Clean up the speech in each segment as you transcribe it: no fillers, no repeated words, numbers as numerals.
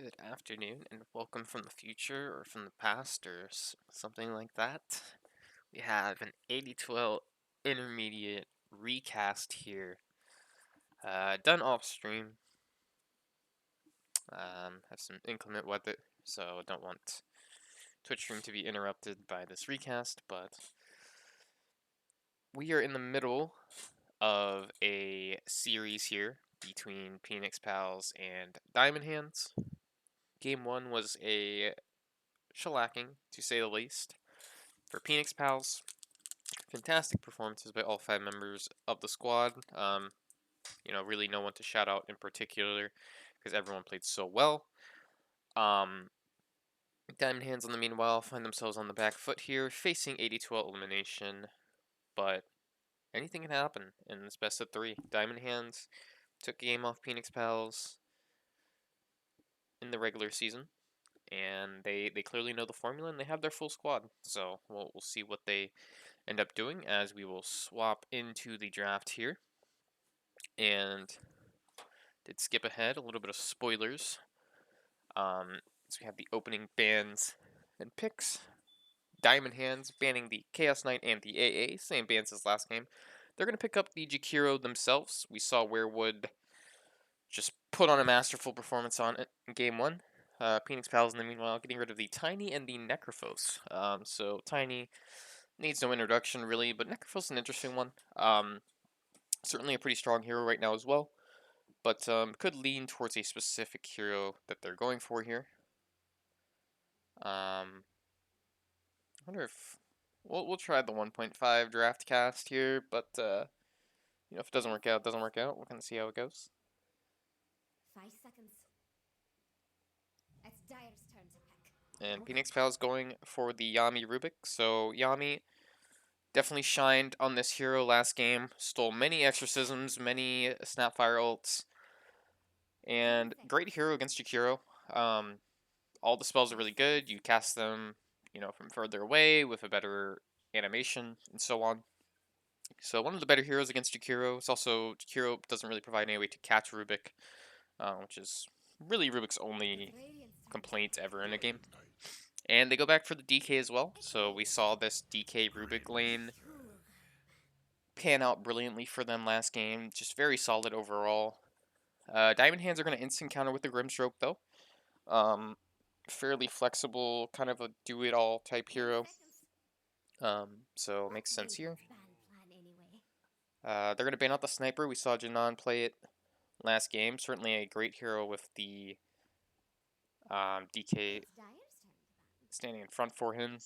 Good afternoon, and welcome from the future or from the past or something like that. We have an AD2L intermediate recast here, done off stream. Have some inclement weather, so don't want Twitch stream to be interrupted by this recast, but we are in the middle of a series here between Peenix Pals and Diamond Hands. Game 1 was a shellacking, to say the least, for Peenix Pals. Fantastic performances by all 5 members of the squad. Really no one to shout out in particular because everyone played so well. Diamond Hands, in the meanwhile, find themselves on the back foot here, facing AD2L elimination, but anything can happen in this best of 3. Diamond Hands took a game off Peenix Pals in the regular season, and they clearly know the formula, and they have their full squad. So we'll see what they end up doing as we will swap into the draft here. And did skip ahead, a little bit of spoilers. So we have the opening bans and picks. Diamond Hands banning the Chaos Knight and the AA, same bans as last game. They're going to pick up the Jakiro themselves. We saw Werewood just put on a masterful performance on it in game 1. Peenix Pals, in the meanwhile, getting rid of the Tiny and the Necrophos. So Tiny needs no introduction, really, but Necrophos is an interesting one. Certainly a pretty strong hero right now as well, but could lean towards a specific hero that they're going for here. I wonder if we'll try the 1.5 draft cast here, but if it doesn't work out, it doesn't work out. We'll kind of see how it goes. 5 seconds. It's Dyer's turn to pick. And Peenix Pal's going for the Yami Rubik. So Yami definitely shined on this hero last game. Stole many exorcisms, many Snapfire ults, and great hero against Jakiro. All the spells are really good. You cast them, from further away with a better animation and so on. So one of the better heroes against Jakiro. It's also Jakiro doesn't really provide any way to catch Rubik, which is really Rubik's only complaint ever in a game. And they go back for the DK as well. So we saw this DK Rubik lane pan out brilliantly for them last game. Just very solid overall. Diamond Hands are going to instant counter with the Grimstroke though. Fairly flexible, kind of a do-it-all type hero. So it makes sense here. They're going to ban out the Sniper. We saw Janan play it last game. Certainly a great hero with the DK standing in front for him.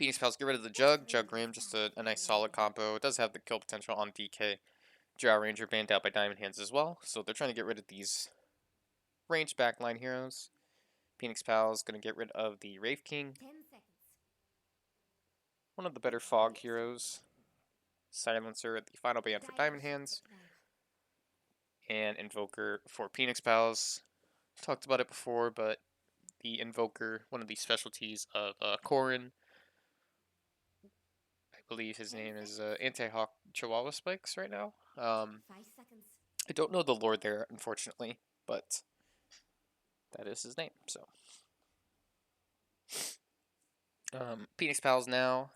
Peenix Pals get rid of the Jug. Jug Ram, just a nice solid combo. It does have the kill potential on DK. Drow Ranger banned out by Diamond Hands as well. So they're trying to get rid of these ranged backline heroes. Peenix Pals going to get rid of the Wraith King. One of the better Fog heroes. Silencer at the final ban for Diamond Hands. And Invoker for Peenix Pals. Talked about it before, but the Invoker, one of the specialties of Corrin. I believe his name is Anti-Hawk Chihuahua Spikes right now. 5 seconds. I don't know the lore there, unfortunately, but that is his name, so. Peenix Pals now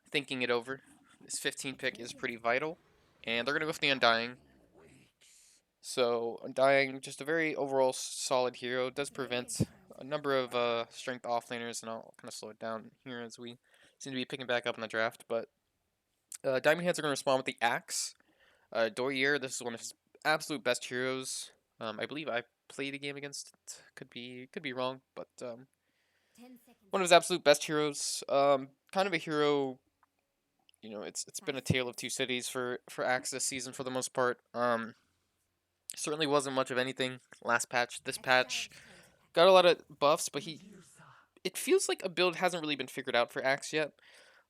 thinking it over. This 15 pick is pretty vital, and they're going to go with the Undying. So, Undying, just a very overall solid hero. Does prevent a number of strength offlaners, and I'll kind of slow it down here as we seem to be picking back up in the draft. But Diamond Hands are going to respond with the Axe. Doyer, this is one of his absolute best heroes. I believe I played a game against it. Could be wrong, but one of his absolute best heroes. Kind of a hero. It's been a tale of two cities for Axe this season for the most part. Certainly wasn't much of anything last patch. This patch got a lot of buffs, but it feels like a build hasn't really been figured out for Axe yet.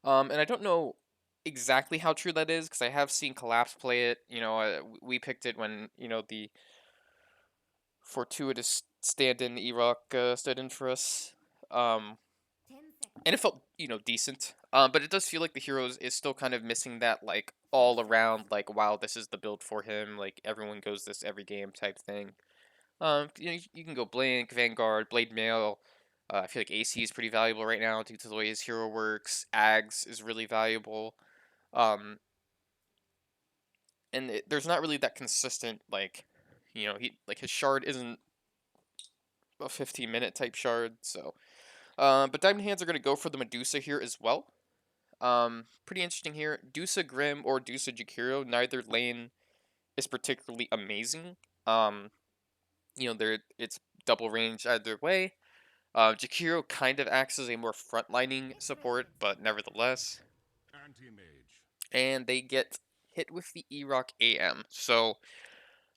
And I don't know exactly how true that is because I have seen Collapse play it. We picked it when the fortuitous stand-in Erock stood in for us. And it felt decent. But it does feel like the heroes is still kind of missing that all around wow, this is the build for him, everyone goes this every game type thing. You can go Blink, Vanguard, Blade Mail. I feel like AC is pretty valuable right now due to the way his hero works. Ags is really valuable. Um, and there's not really that consistent he like his shard isn't a 15-minute type shard. So, but Diamond Hands are gonna go for the Medusa here as well. Pretty interesting here. Dusa Grim or Dusa Jakiro, neither lane is particularly amazing. Um, it's double range either way. Jakiro kind of acts as a more frontlining support, but nevertheless. And they get hit with the E-Rock AM. So,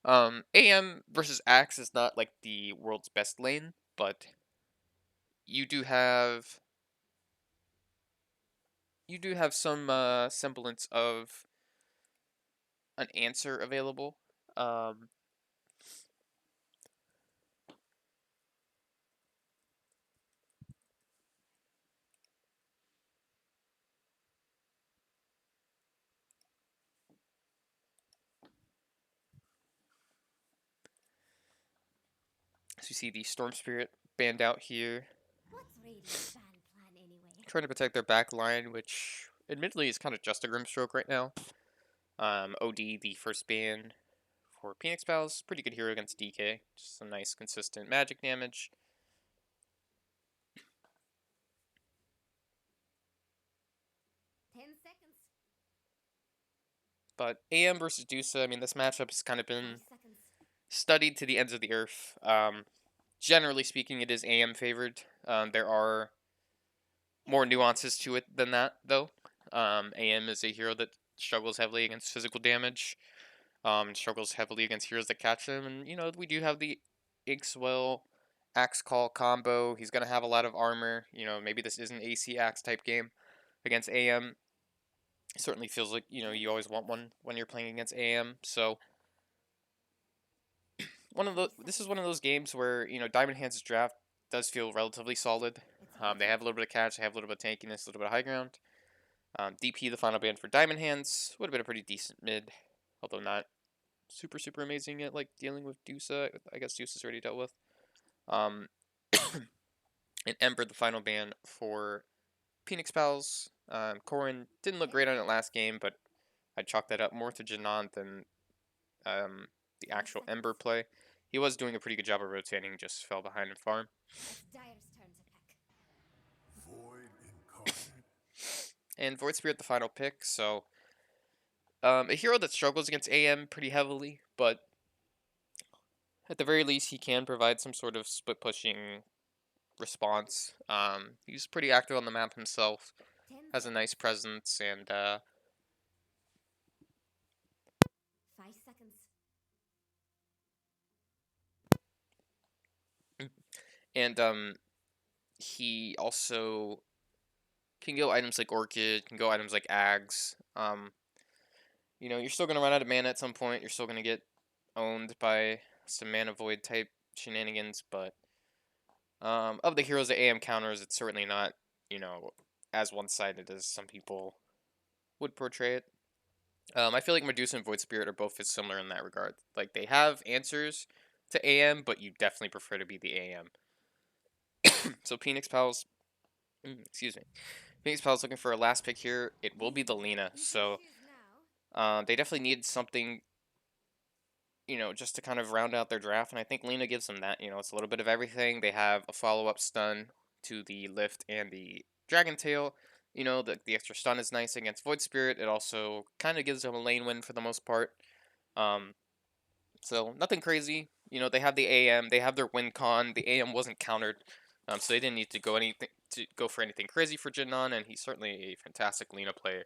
AM versus Axe is not like the world's best lane, but you do have some semblance of an answer available. Um, so you see the Storm Spirit banned out here, What's Radiant's ban plan anyway? trying to protect their back line, which admittedly is kind of just a Grimstroke right now. OD, the first ban for Peenix Pals, pretty good hero against DK. Just some nice consistent magic damage. 10 seconds. But AM versus Dusa, I mean, this matchup has kind of been 5 seconds. studied to the ends of the earth. Generally speaking, it is AM favored. There are more nuances to it than that, though. AM is a hero that struggles heavily against physical damage. Struggles heavily against heroes that catch him, and we do have the Inkswell Axe Call combo. He's gonna have a lot of armor. Maybe this is an AC Axe type game against AM. It certainly feels like you always want one when you're playing against AM. So this is one of those games where Diamond Hands' draft does feel relatively solid. They have a little bit of catch, they have a little bit of tankiness, a little bit of high ground. DP, the final ban for Diamond Hands, would have been a pretty decent mid, although not super amazing at like dealing with Dusa. I guess Dusa's already dealt with. Um, and Ember, the final ban for Peenix Pals. Corrin didn't look great on it last game, but I'd chalk that up more to Janant than the actual Ember play. He was doing a pretty good job of rotating, just fell behind in farm. It's Dire's turn to pick. Void incarnate. And Void Spirit the final pick, so a hero that struggles against AM pretty heavily, but at the very least he can provide some sort of split pushing response. He's pretty active on the map himself, 10 has a nice presence, 5 seconds. and he also can go items like Orchid, can go items like Ags. You're still gonna run out of mana at some point. You're still gonna get owned by some mana void type shenanigans, but of the heroes that AM counters, it's certainly not as one-sided as some people would portray it. I feel like Medusa and Void Spirit are both as similar in that regard. Like they have answers to AM, but you definitely prefer to be the AM. So Peenix Pals, excuse me, Phoenix Pals looking for a last pick here. It will be the Lina. So they definitely need something, just to kind of round out their draft. And I think Lina gives them that. It's a little bit of everything. They have a follow-up stun to the Lift and the Dragon Tail. The extra stun is nice against Void Spirit. It also kind of gives them a lane win for the most part. So nothing crazy. They have the AM. They have their win con. The AM wasn't countered. So they didn't need to go for anything crazy for Jinnan, and he's certainly a fantastic Lina player.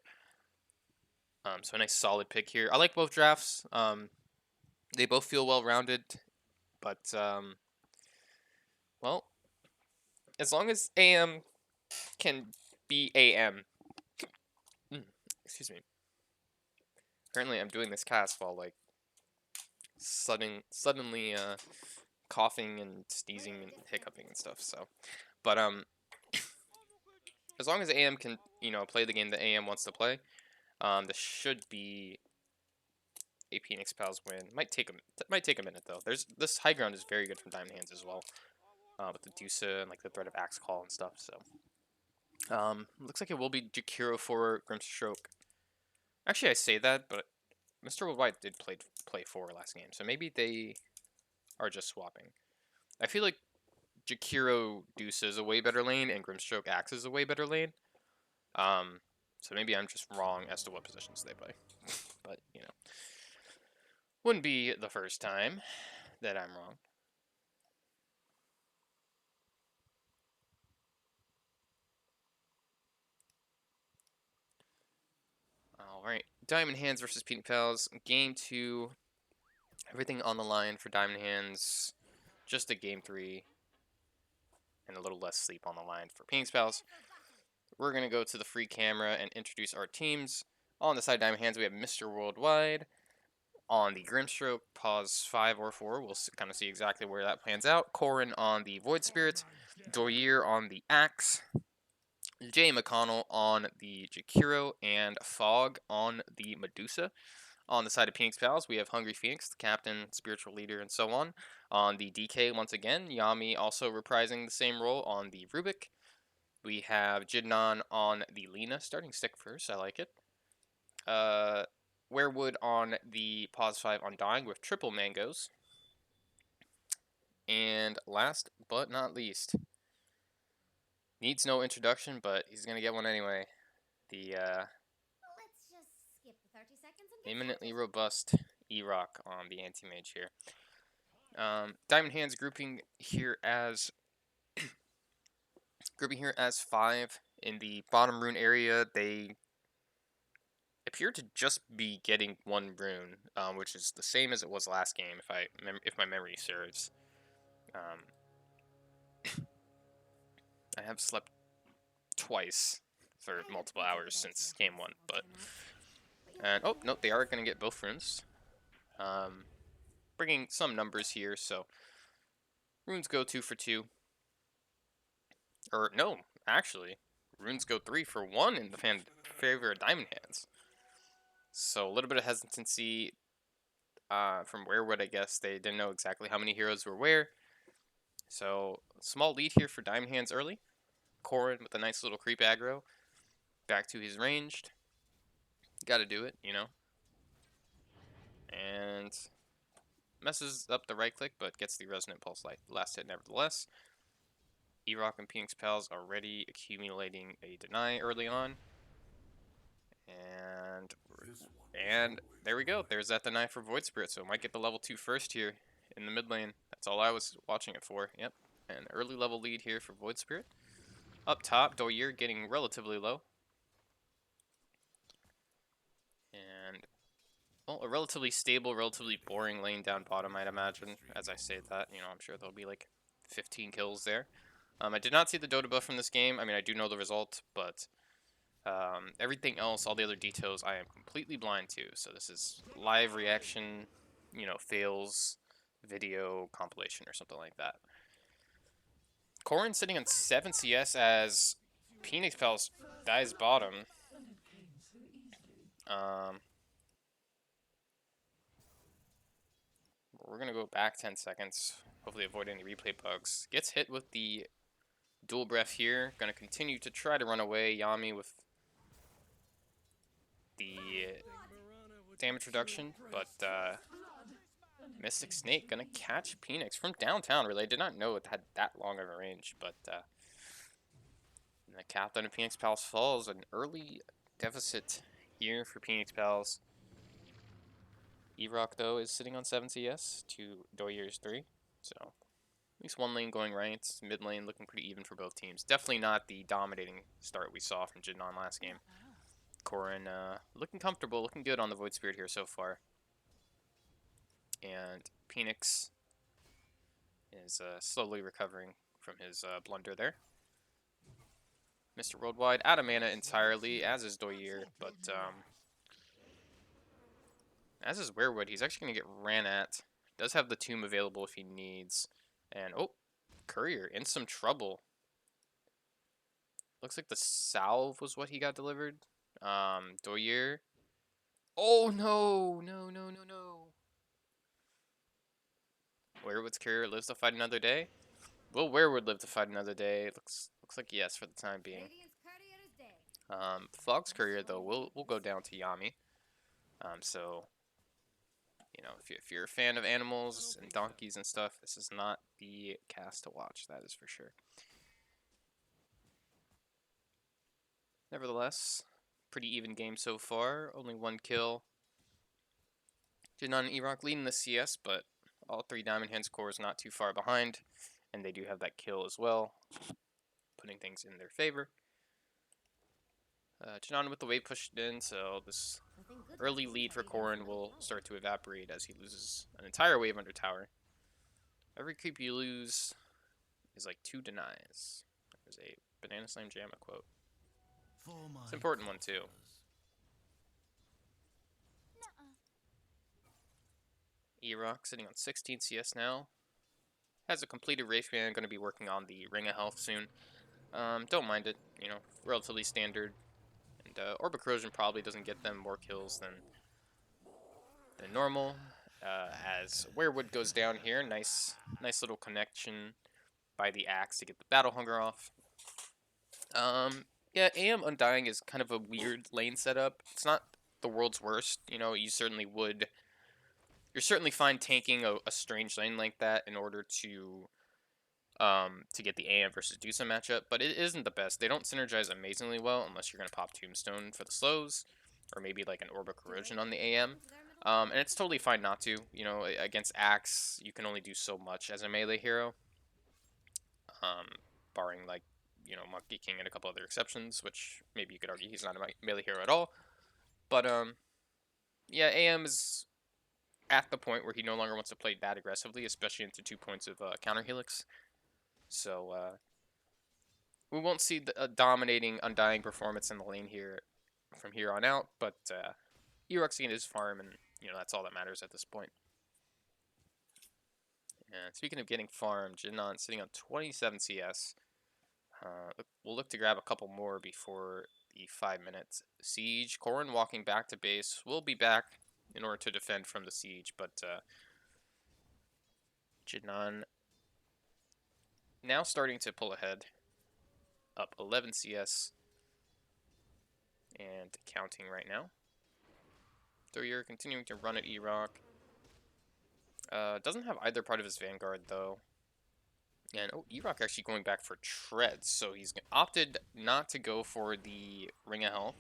So a nice solid pick here. I like both drafts. They both feel well rounded, but well, as long as AM can be AM. Excuse me. Apparently, I'm doing this cast while like suddenly coughing and sneezing and hiccuping and stuff. So, but as long as AM can play the game that AM wants to play, this should be a Peenix Pals win. Might take a minute though. This high ground is very good from Diamond Hands as well, with the Dusa and like the threat of Axe Call and stuff. So looks like it will be Jakiro for Grimstroke. Actually, I say that, but Mr. Worldwide did play 4 last game, so maybe they are just swapping. I feel like Jakiro Dusa is a way better lane and Grimstroke Axe is a way better lane. So maybe I'm just wrong as to what positions they play. But, you know, wouldn't be the first time that I'm wrong. Alright, Diamond Hands versus Peenix Pals. Game 2. Everything on the line for Diamond Hands. Just a Game 3. And a little less sleep on the line for Peenix Pals. We're going to go to the free camera and introduce our teams. On the side Diamond Hands, we have Mr. Worldwide. On the Grimstroke, pause 5 or 4. We'll kind of see exactly where that plans out. Corin on the Void Spirit. Doyer on the Axe. Jay McConnell on the Jakiro. And Fog on the Medusa. On the side of Peenix Pals, we have Hungry Phoenix, the captain, spiritual leader, and so on. On the DK, once again, Yami also reprising the same role on the Rubik. We have Jidnon on the Lena, starting stick first, I like it. Werewood on the pause 5 Undying with triple mangoes. And last but not least, needs no introduction, but he's going to get one anyway. The Let's just skip the 30 seconds and get eminently started. robust E-Rock on the anti-mage here. Diamond Hands grouping here as 5 in the bottom rune area. They appear to just be getting 1 rune, which is the same as it was last game, if my memory serves. I have slept twice for multiple hours since game 1, but oh no, they are going to get both runes. Bringing some numbers here, so runes go 2 for 2. Or no, actually, runes go 3 for 1 in the favor of Diamond Hands. So a little bit of hesitancy from Werewood, I guess. They didn't know exactly how many heroes were where. So small lead here for Diamond Hands early. Corin with a nice little creep aggro. Back to his ranged. Gotta do it, you know. And messes up the right click, but gets the Resonant Pulse last hit nevertheless. E-Rock and Peenix Pals already accumulating a deny early on. And there we go. There's that deny for Void Spirit, so might get the level 2 first here in the mid lane. That's all I was watching it for. Yep, an early level lead here for Void Spirit. Up top, Doyer getting relatively low. And, well, a relatively stable, relatively boring lane down bottom, I'd imagine. As I say that, you know, I'm sure there'll be like 15 kills there. I did not see the Dota buff from this game. I mean, I do know the result, but everything else, all the other details, I am completely blind to. So this is live reaction, you know, fails video compilation or something like that. Corin sitting on 7 CS as Peenix Pals dies bottom. We're going to go back 10 seconds. Hopefully avoid any replay bugs. Gets hit with the dual breath here. Going to continue to try to run away. Yami with the damage reduction. But Mystic Snake going to catch Peenix from downtown. Really, I did not know it had that long of a range. But the captain of Peenix Pals falls. An early deficit here for Peenix Pals. E-Rock, though, is sitting on 7 CS to Doyer's 3. So, at least one lane going right. Mid lane looking pretty even for both teams. Definitely not the dominating start we saw from Jidnon last game. Corin looking comfortable, looking good on the Void Spirit here so far. And Peenix is slowly recovering from his blunder there. Mr. Worldwide out of mana entirely, as is Doyer, but as is Werewood, he's actually going to get ran at. Does have the tomb available if he needs. And, oh, Courier in some trouble. Looks like the salve was what he got delivered. Doyer. Oh no, no, no, no, no. Werewood's carrier lives to fight another day? Will Werewood live to fight another day? Looks like yes for the time being. Radiant's courier is dead. Fog's courier though will go down to Yami. So you know, if you're a fan of animals and donkeys and stuff, this is not the cast to watch. That is for sure. Nevertheless, pretty even game so far. Only one kill. Jinan and Iraq leading the CS, but all three Diamond Hands cores not too far behind, and they do have that kill as well, putting things in their favor. Jinan with the wave pushed in, so this Nothing good early happens lead by for leaving Corrin too will little start to evaporate as he loses an entire wave under tower. Every creep you lose is like 2 denies. There's a Banana Slam Jamma quote. It's an important one too. E-Rock sitting on 16 CS now. Has a completed Wraith Band, going to be working on the Ring of Health soon. Don't mind it, you know, relatively standard. And Orb Corrosion probably doesn't get them more kills than normal. As Werewood goes down here, nice little connection by the axe to get the Battle Hunger off. Yeah, AM Undying is kind of a weird lane setup. It's not the world's worst, you know. You're certainly fine tanking a strange lane like that in order to get the AM versus Dusa matchup, but it isn't the best. They don't synergize amazingly well unless you're gonna pop Tombstone for the slows, or maybe like an Orb of Corrosion on the AM. And it's totally fine not to. You know, against Axe, you can only do so much as a melee hero. Barring like, you know, Monkey King and a couple other exceptions, which maybe you could argue he's not a melee hero at all. But yeah, AM is at the point where he no longer wants to play that aggressively, especially into 2 points of counter helix. So we won't see a dominating Undying performance in the lane here from here on out, but Eroc's getting his farm, and you know that's all that matters at this point. And speaking of getting farmed, Jinan sitting on 27 CS. We'll look to grab a couple more before the 5 minutes siege. Corrin walking back to base. Will be back in order to defend from the siege, but Jinan now starting to pull ahead, up 11 CS and counting right now. So you're continuing to run at E-Rock. Doesn't have either part of his Vanguard though. And oh, E-Rock actually going back for treads, so he's opted not to go for the Ring of Health.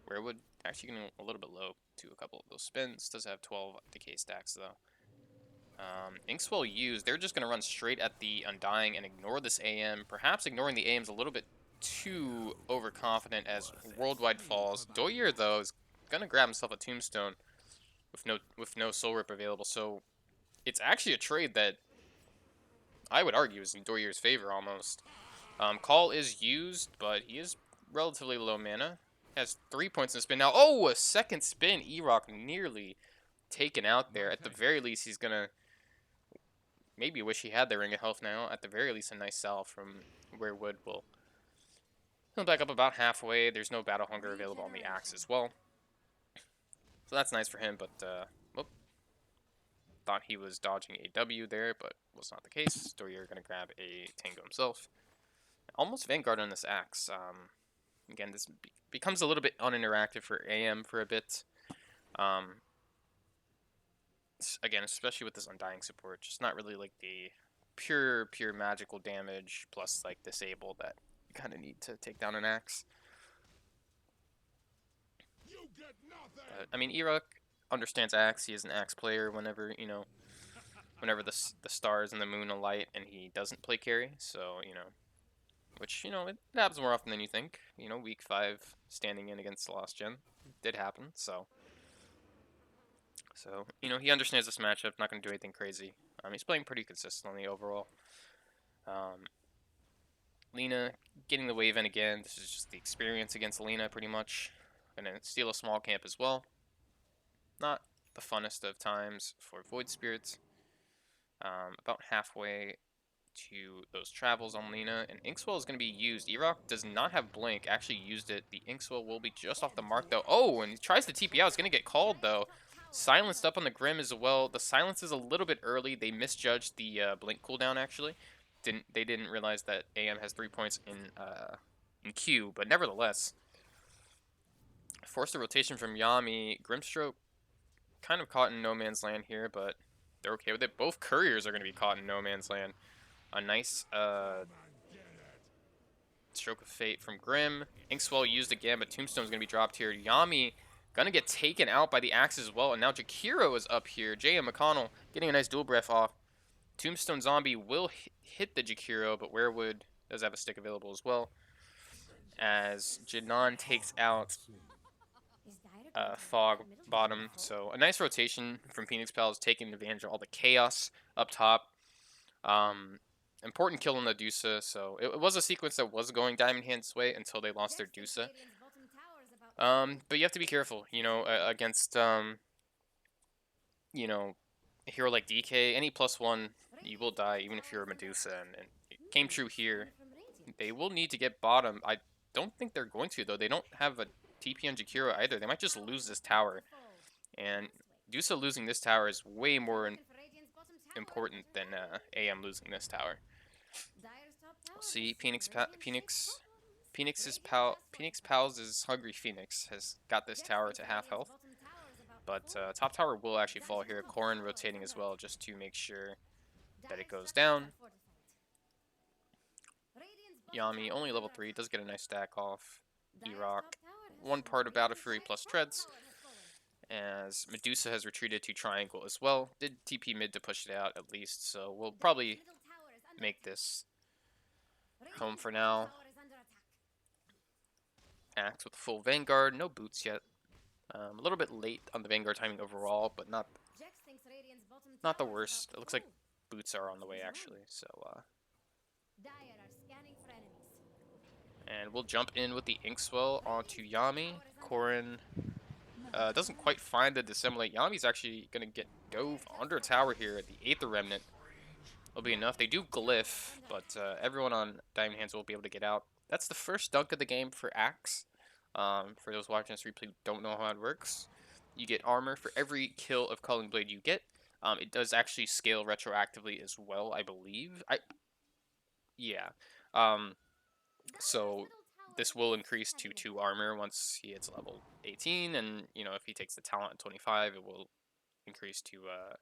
Werewood actually getting a little bit low to a couple of those spins. Does have 12 decay stacks though. Inkswell used. They're just going to run straight at the Undying and ignore this AM. Perhaps ignoring the AM's a little bit too overconfident as Worldwide falls. Doyer though is going to grab himself a Tombstone with no Soul Rip available. So it's actually a trade that I would argue is in Doyer's favor almost. Call is used, but he is relatively low mana. Has 3 points in spin now. Oh, a second spin. E-Rock nearly taken out there. At the very least, he's going to maybe wish he had the Ring of Health now. At the very least, a nice salve from Werewood will he'll back up about halfway. There's no Battle Hunger available on the Axe as well. So that's nice for him, but whoop. Thought he was dodging a W there, but was not the case. Doyer going to grab a Tango himself. Almost Vanguard on this Axe. Again, this becomes a little bit uninteractive for AM for a bit. Again, especially with this Undying support, just not really like the pure magical damage plus like disable that you kind of need to take down an Axe. But, I mean, Erok understands Axe. He is an Axe player whenever, you know, whenever the stars and the moon alight and he doesn't play carry. So, you know, which, you know, it happens more often than you think. You know, week 5 standing in against the Lost Gen did happen, so, you know, he understands this matchup, not going to do anything crazy. He's playing pretty consistently overall. Lena getting the wave in again. This is just the experience against Lena, pretty much. Gonna steal a small camp as well. Not the funnest of times for Void Spirits. About halfway to those travels on Lena, and Inkswell is going to be used. Erock does not have Blink, actually used it. The Inkswell will be just off the mark, though. Oh, and he tries to TP out. It's going to get called, though. Silenced up on the Grim as well. The silence is a little bit early. They misjudged the Blink cooldown, actually. They didn't realize that AM has 3 points in Q, but nevertheless. Forced a rotation from Yami. Grimstroke kind of caught in no man's land here, but they're okay with it. Both couriers are going to be caught in no man's land. A nice stroke of fate from Grim. Inkswell used again, but Tombstone's going to be dropped here. Yami going to get taken out by the axe as well, and now Jakiro is up here. J.M. McConnell getting a nice dual breath off. Tombstone Zombie will hit the Jakiro, but Werewood does have a stick available as well. As Jinan takes out Fog bottom. So a nice rotation from Peenix Pals, taking advantage of all the chaos up top. Important kill on the Dusa, so it was a sequence that was going Diamond Hand's way until they lost their Dusa. But you have to be careful, you know, against, you know, a hero like DK. Any +1, you will die, even if you're a Medusa, and it came true here. They will need to get bottom. I don't think they're going to, though. They don't have a TP on Jakiro either. They might just lose this tower. And Dusa losing this tower is way more important than AM losing this tower. We'll see. Peenix Pals' Hungry Phoenix has got this tower to half health. But top tower will actually fall here. Corrin rotating as well, just to make sure that it goes down. Yami, only level 3, does get a nice stack off. Erock, one part of Battle Fury plus Treads. As Medusa has retreated to Triangle as well. Did TP mid to push it out at least, so we'll probably make this home for now. Axe with full Vanguard, no boots yet. A little bit late on the Vanguard timing overall, but not the worst. It looks like boots are on the way actually, so and we'll jump in with the Inkswell onto Yami. Corrin doesn't quite find the Dissimulate. Yami's actually going to get dove under a tower here at the Aether Remnant. Will be enough. They do glyph, but everyone on Diamond Hands will be able to get out. That's the first dunk of the game for Axe. For those watching this replay who don't know how it works, you get armor for every kill of Culling Blade you get. It does actually scale retroactively as well, I believe. Yeah. So this will increase to 2 armor once he hits level 18, and you know, if he takes the talent at 25, it will increase to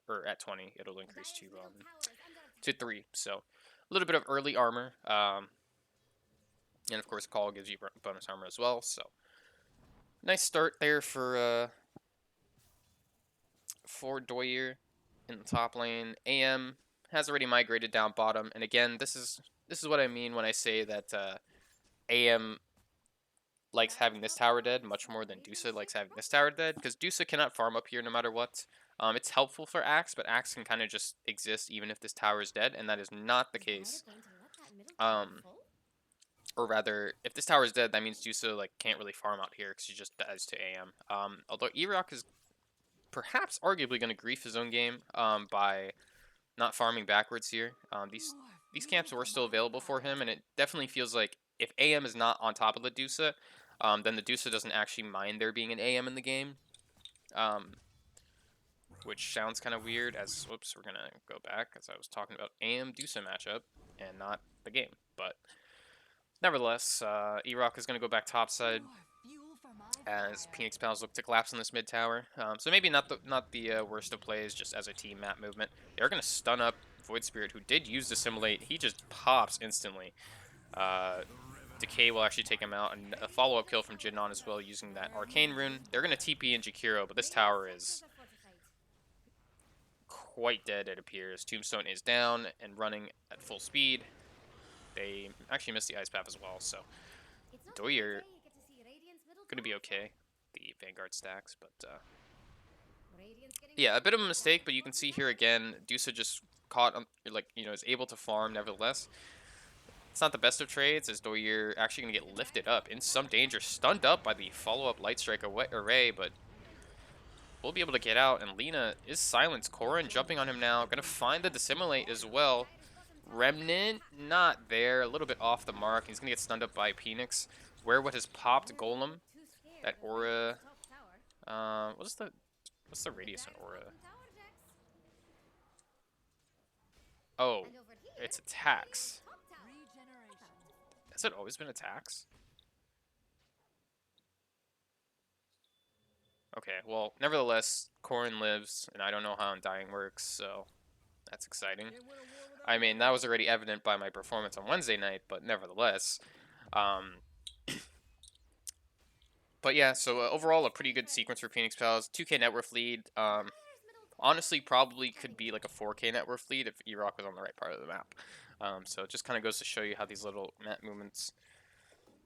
or at 20, it'll increase to 3. So a little bit of early armor, and of course Call gives you bonus armor as well. So nice start there for Doyer in the top lane. AM has already migrated down bottom, and again, this is what I mean when I say that AM likes having this tower dead much more than Dusa likes having this tower dead, because Dusa cannot farm up here no matter what. It's helpful for Axe, but Axe can kind of just exist even if this tower is dead, and that is not the case. Or rather, if this tower is dead, that means Dusa like can't really farm out here because she just dies to AM. Although Erock is perhaps arguably going to grief his own game by not farming backwards here. These camps were still available for him, and it definitely feels like if AM is not on top of the Dusa, then the Dusa doesn't actually mind there being an AM in the game. Which sounds kind of weird, as, whoops, we're going to go back, as I was talking about AM-Dusa matchup, and not the game. But, nevertheless, Erock is going to go back topside, as Peenix Pals look to collapse on this mid tower. So maybe not the worst of plays, just as a team map movement. They're going to stun up Void Spirit, who did use Dissimulate. He just pops instantly. Decay will actually take him out, and a follow-up kill from Jinan as well, using that Arcane Rune. They're going to TP in Jakiro, but this tower is quite dead, it appears. Tombstone is down and running at full speed. They actually missed the Ice Path as well, so Doyer going to be okay. The Vanguard stacks, but yeah, a bit of a mistake, but you can see here again, Dusa just caught, like, you know, is able to farm nevertheless. It's not the best of trades, as Doyer actually going to get lifted up in some danger, stunned up by the follow-up Light Strike array, but we'll be able to get out, and Lena is silenced. Corrin jumping on him now, going to find the Dissimulate as well. Remnant, not there. A little bit off the mark. He's gonna get stunned up by Peenix. Werewood has popped Golem. That aura. What's the radius on aura? Oh, it's attacks. Has it always been attacks? Okay, well, nevertheless, Corrin lives, and I don't know how Undying works, so that's exciting. I mean, that was already evident by my performance on Wednesday night, but nevertheless. But yeah, so overall, a pretty good sequence for Phoenix Pals. 2K net worth lead. Honestly, probably could be like a 4K net worth lead if E-Rock was on the right part of the map. So it just kind of goes to show you how these little map movements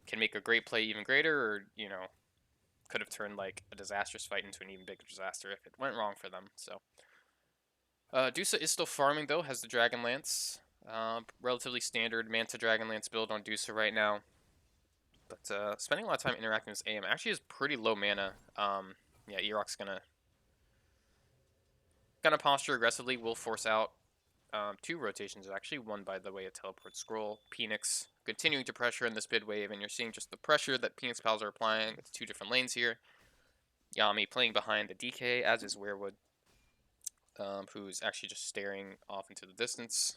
can make a great play even greater, or, you know, could have turned like a disastrous fight into an even bigger disaster if it went wrong for them. So Dusa is still farming though, has the Dragon Lance. Relatively standard Manta Dragon Lance build on Dusa right now. But spending a lot of time interacting with AM actually is pretty low mana. Yeah, E-Rock's gonna posture aggressively. Will force out 2 rotations, actually. One by the way of Teleport Scroll. Peenix continuing to pressure in this bid wave, and you're seeing just the pressure that Peenix Pals are applying. It's 2 different lanes here. Yami playing behind the DK, as is Werewood, who's actually just staring off into the distance.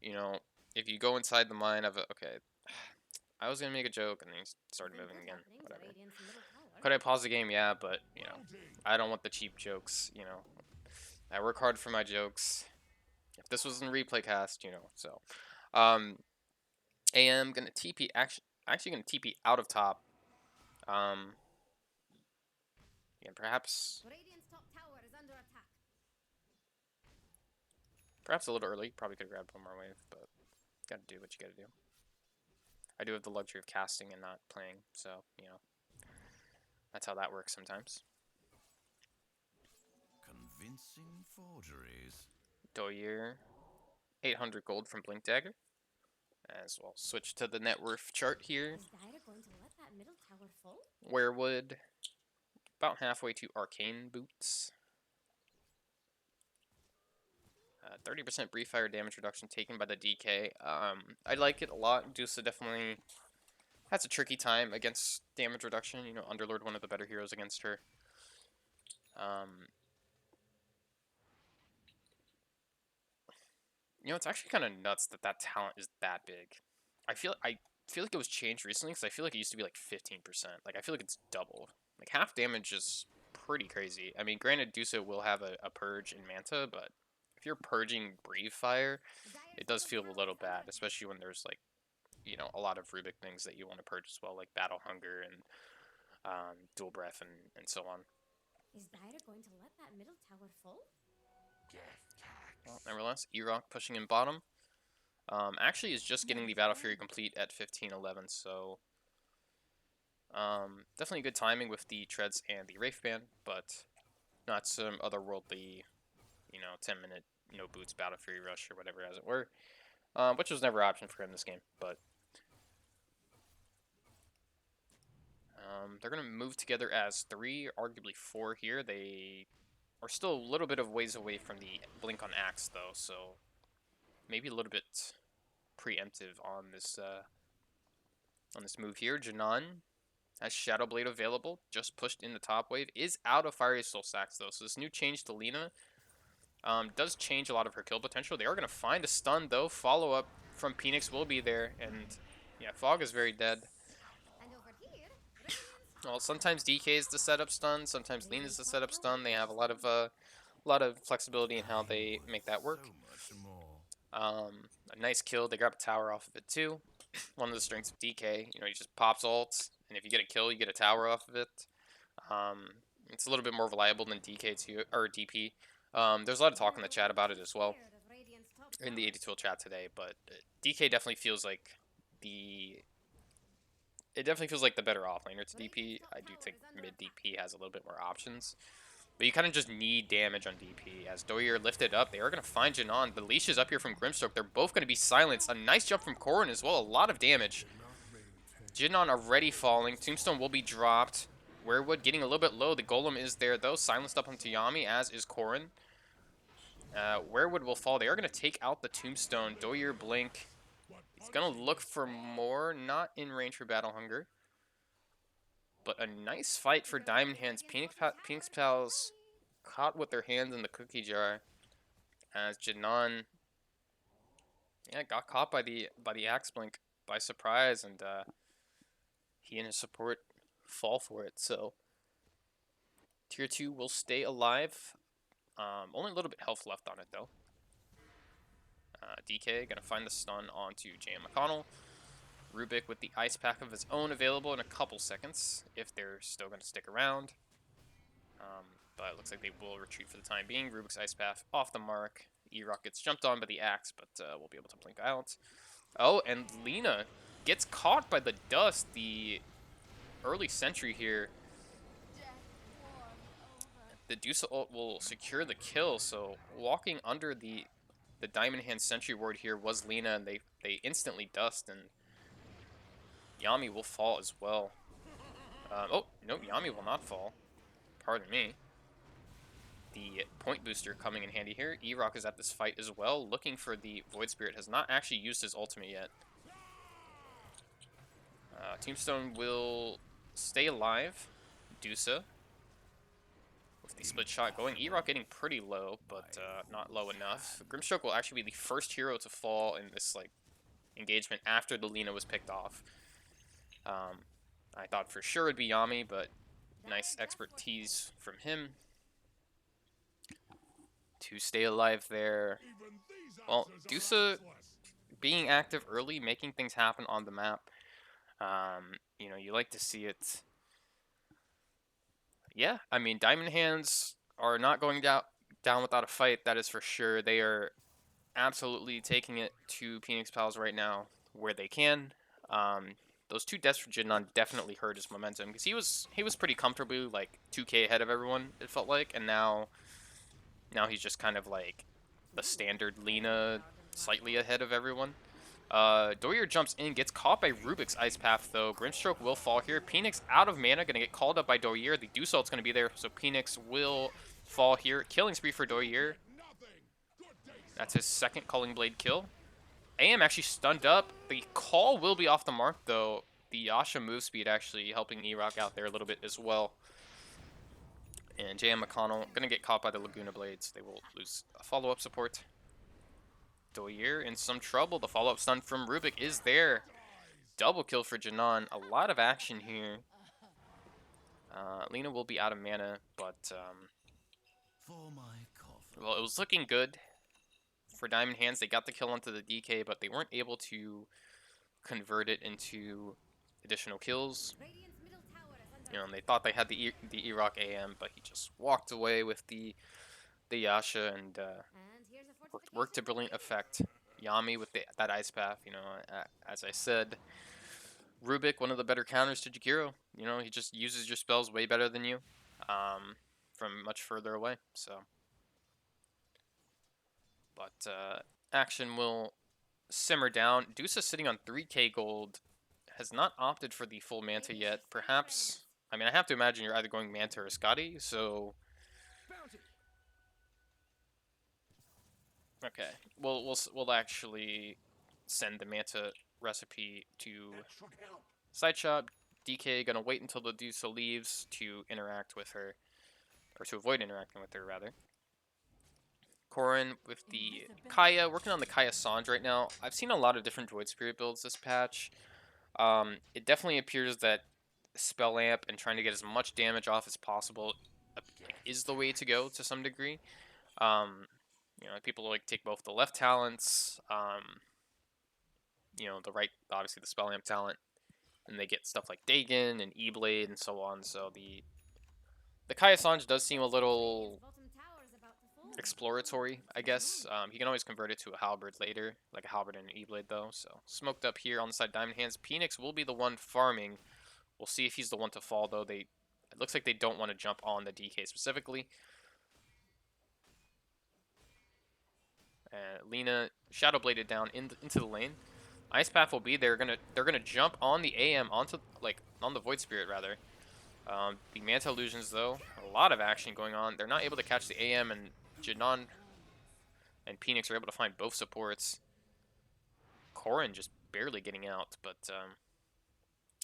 You know, if you go inside the mind of okay, I was gonna make a joke and then he started moving again. Whatever. Could I pause the game? Yeah, but you know, I don't want the cheap jokes. You know, I work hard for my jokes. If this was in replay cast, you know, so AM gonna TP actually gonna TP out of top. Yeah, perhaps a little early. Probably could have grabbed one more wave, but gotta do what you gotta do. I do have the luxury of casting and not playing, so, you know, that's how that works sometimes. Convincing forgeries. Doyer, 800 gold from Blink Dagger. As well, switch to the net worth chart here. Werewood, about halfway to Arcane Boots. 30% brief fire damage reduction taken by the DK. I like it a lot. Dusa definitely has a tricky time against damage reduction. You know, Underlord, one of the better heroes against her. You know, it's actually kind of nuts that talent is that big. I feel like it was changed recently because I feel like it used to be like 15%. Like, I feel like it's double. Like, half damage is pretty crazy. I mean, granted, Dusa will have a purge in Manta, but if you're purging Breathe Fire, it does feel a little bad, especially when there's, like, you know, a lot of Rubik things that you want to purge as well, like Battle Hunger and Dual Breath and so on. Is Dire going to let that middle tower fall? Well, nevertheless, E-Rock pushing in bottom. Actually is just getting the Battle Fury complete at 15:11, so definitely good timing with the treads and the Wraith Band, but not some otherworldly, you know, 10-minute no boots Battle Fury rush or whatever as it were, which was never an option for him this game. But they're gonna move together as 3, arguably 4 here. They are still a little bit of ways away from the Blink on Axe though, so maybe a little bit preemptive on this move here. Janan has Shadow Blade available, just pushed in the top wave, is out of Fiery Soul Stacks though, so this new change to Lina does change a lot of her kill potential. They are going to find a stun though. Follow up from Peenix will be there, and yeah, Fog is very dead. Well, sometimes DK is the setup stun, sometimes Lina is the setup stun. They have a lot of flexibility in how they make that work. A nice kill. They grab a tower off of it too. One of the strengths of DK, you know, he just pops ults, and if you get a kill, you get a tower off of it. It's a little bit more reliable than DK too, or DP. There's a lot of talk in the chat about it as well, in the AD2L chat today, but DK definitely feels like the better offlaner to DP. I do think mid DP has a little bit more options, but you kind of just need damage on DP. As Doyer lifted up, they are going to find Janan. The leash is up here from Grimstroke. They're both going to be silenced. A nice jump from Corrin as well. A lot of damage. Janan already falling. Tombstone will be dropped. Werewood getting a little bit low. The Golem is there, though. Silenced up onto Yami, as is Corrin. Werewood will fall. They are going to take out the Tombstone. Doyer Blink. He's going to look for more. Not in range for Battle Hunger. But a nice fight for Diamond Hands. Peenix Pals caught with their hands in the cookie jar. As Janan, yeah, got caught by the Axe Blink by surprise. And he and his support fall for it. So Tier 2 will stay alive. Only a little bit health left on it, though. DK gonna find the stun onto J.M. McConnell. Rubik with the ice pack of his own available in a couple seconds, if they're still gonna stick around. But it looks like they will retreat for the time being. Rubik's ice path off the mark. E-Rock gets jumped on by the axe, but we'll be able to blink out. Oh, and Lena gets caught by the dust. The early sentry here. The Deuce ult will secure the kill, so walking under the Diamond Hand sentry ward here was Lena, and they instantly dust, and Yami will fall as well. Oh, no, Yami will not fall. Pardon me. The point booster coming in handy here. E-Rock is at this fight as well, looking for the Void Spirit. Has not actually used his ultimate yet. Tombstone will stay alive. Dusa with the split shot going. E-Rock getting pretty low, but not low enough. Grimstroke will actually be the first hero to fall in this engagement after the Lena was picked off. I thought for sure it'd be Yami, but nice expertise from him to stay alive there. Well, Dusa being active early, making things happen on the map. You know, you like to see it. Yeah, I mean, Diamond Hands are not going down without a fight, that is for sure. They are absolutely taking it to Peenix Pals right now where they can. Those two deaths for Jinnan definitely hurt his momentum, because he was pretty comfortably like 2k ahead of everyone, it felt like, and now he's just kind of like the standard Lena, slightly ahead of everyone. Doyer jumps in, gets caught by Rubik's Ice Path though. Grimstroke will fall here. Peenix out of mana, gonna get called up by Doyer. The Deuce ult's gonna be there, so Peenix will fall here. Killing spree for Doyer. That's his second Calling Blade kill. AM actually stunned up. The call will be off the mark, though. The Yasha move speed actually helping E-Rock out there a little bit as well. And J.M. McConnell going to get caught by the Laguna Blades. They will lose a follow-up support. Doyer in some trouble. The follow-up stun from Rubik is there. Double kill for Janan. A lot of action here. Lena will be out of mana, but well, it was looking good for Diamond Hands. They got the kill onto the DK, but they weren't able to convert it into additional kills. You know, and they thought they had the E-Rock AM, but he just walked away with the Yasha and worked to brilliant effect. Yami with that Ice Path, you know, as I said, Rubik, one of the better counters to Jakiro. You know, he just uses your spells way better than you from much further away, so. But action will simmer down. Dusa sitting on 3k gold, has not opted for the full Manta yet. Perhaps, I mean, I have to imagine you're either going Manta or Scotty, so. Okay, we'll actually send the Manta recipe to Side Shop. DK gonna wait until the Dusa leaves to interact with her, or to avoid interacting with her rather. Corrin with the Kaya, working on the Kaya Sange right now. I've seen a lot of different Void Spirit builds this patch. It definitely appears that Spell Amp and trying to get as much damage off as possible is the way to go to some degree. You know, people like take both the left talents, you know, the right, obviously the Spell Amp talent, and they get stuff like Dagon and E-Blade and so on. So the Kaya Sange does seem a little exploratory, I guess. He can always convert it to a halberd later, like a halberd and an E-Blade though. So smoked up here on the side Diamond Hands. Peenix will be the one farming. We'll see if he's the one to fall though. It looks like they don't want to jump on the DK specifically. Lena Shadow Bladed down into the lane. Ice Path will be there. They're gonna jump on the AM on the Void Spirit rather. The Manta Illusions though, a lot of action going on. They're not able to catch the AM, and Janan and Peenix are able to find both supports. Corrin just barely getting out, but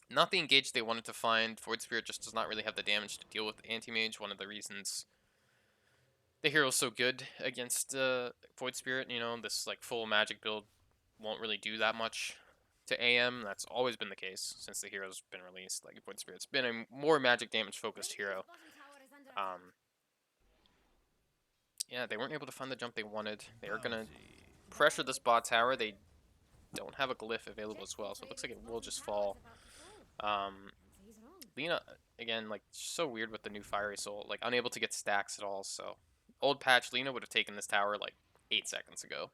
not the engage they wanted to find. Void Spirit just does not really have the damage to deal with Anti-Mage. One of the reasons the hero's so good against Void Spirit, you know, this like full magic build won't really do that much to AM. That's always been the case since the hero's been released. Like Void Spirit's been a more magic damage focused hero. Yeah, they weren't able to find the jump they wanted. They are gonna pressure this bot tower. They don't have a glyph available as well, so it looks like it will just fall. Lina, again, like, so weird with the new Fiery Soul. Like, unable to get stacks at all, so... Old patch, Lina would have taken this tower, like, 8 seconds ago.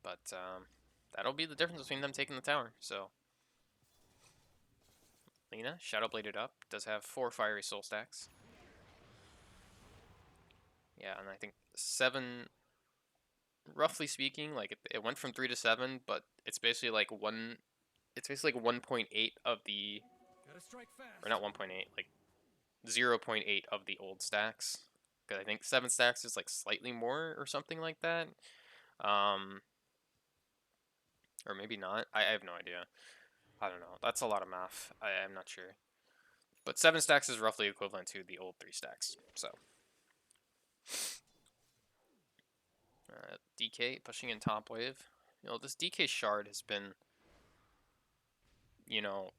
But, that'll be the difference between them taking the tower, so... Lina, Shadow Bladed up, does have 4 Fiery Soul stacks. Yeah, and I think 7... Roughly speaking, like, it went from 3 to 7, but it's basically like 1... It's basically like 1.8 of the... Or not 1.8, like 0.8 of the old stacks. Because I think 7 stacks is like slightly more or something like that. Or maybe not. I have no idea. I don't know. That's a lot of math. I'm not sure. But 7 stacks is roughly equivalent to the old 3 stacks. So. DK pushing in top wave. You know, this DK shard has been, you know,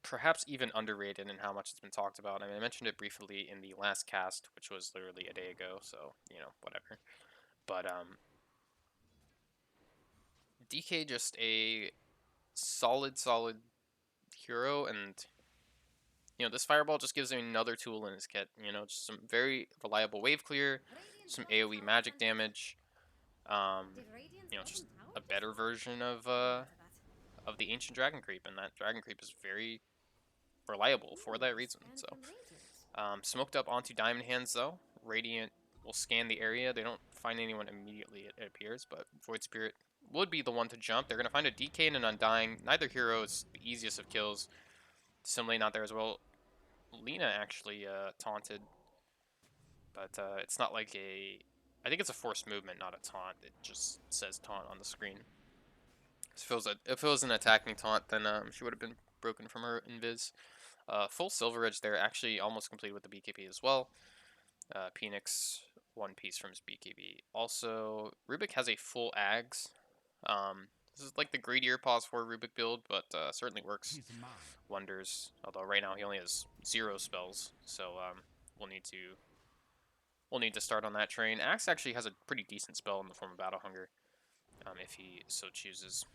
perhaps even underrated in how much it's been talked about. I mean, I mentioned it briefly in the last cast, which was literally a day ago, so, you know, whatever. But, DK just a solid hero, and, you know, this Fireball just gives him another tool in his kit. You know, just some very reliable wave clear, some AoE magic damage, you know, just a better version of the Ancient Dragon Creep, and that Dragon Creep is very reliable for that reason, so. Smoked up onto Diamond Hands, though. Radiant will scan the area. They don't find anyone immediately, it appears, but Void Spirit would be the one to jump. They're going to find a DK and an Undying. Neither hero is the easiest of kills. Similarly, not there as well. Lina actually taunted, but it's not like a... I think it's a forced movement, not a taunt. It just says taunt on the screen. If it was an attacking taunt, then she would have been broken from her invis. Full Silver Edge there, actually almost complete with the BKB as well. Peenix, 1 piece from his BKB. Also, Rubik has a full Ags. This is like the greedier pause for Rubik build, but certainly works wonders. Although right now he only has 0 spells, so we'll need to start on that train. Axe actually has a pretty decent spell in the form of Battle Hunger, if he so chooses.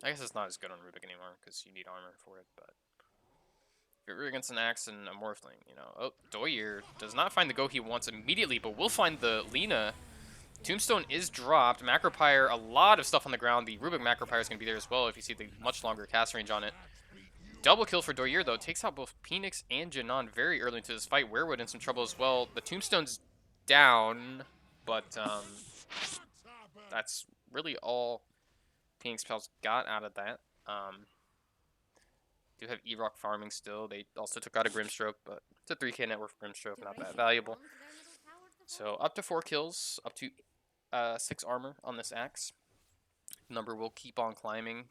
I guess it's not as good on Rubik anymore because you need armor for it, but if you're against an Axe and a Morphling, you know. Oh, Doyer does not find the go he wants immediately, but will find the Lina. Tombstone is dropped. Macropyre, a lot of stuff on the ground. The Rubik Macropyre is going to be there as well if you see the much longer cast range on it. Double kill for Doyer, though. Takes out both Peenix and Janon very early into this fight. Werewood in some trouble as well. The Tombstone's down, but that's really all Peenix Pals got out of that. Do have E-Rock farming still. They also took out a Grimstroke, but it's a 3k net worth Grimstroke, not that valuable. So up to 4 kills, up to 6 armor on this axe. Number will keep on climbing.